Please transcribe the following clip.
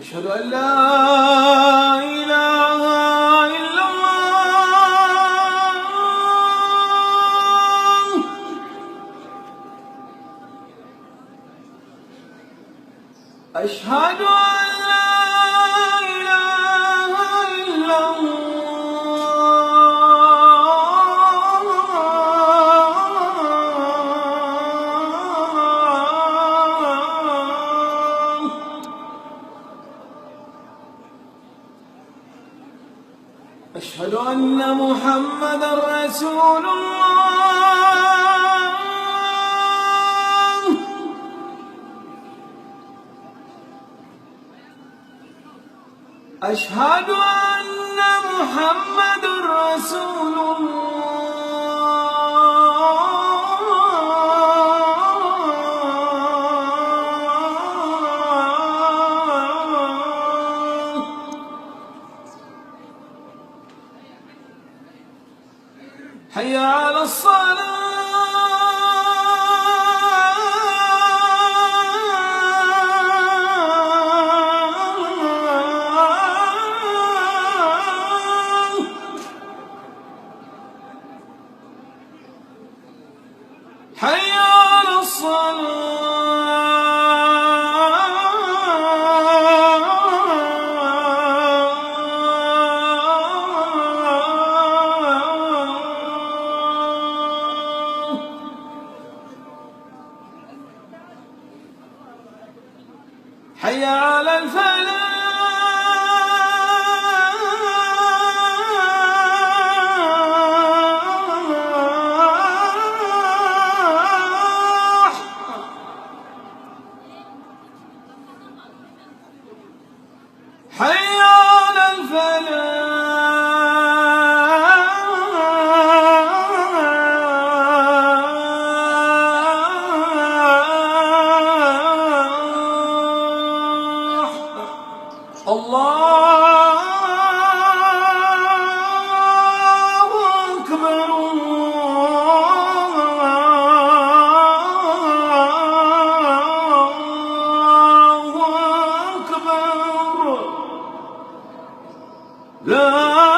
أشهد أن لا إله إلا الله. أشهد أن لا إله إلا الله. أشهد أن محمدًا رسول الله. أشهد أن محمدًا رسول الله. حي على الصلاة. حي على حي على الفلاح. حي على الفلاح. الله أكبر. الله أكبر. لا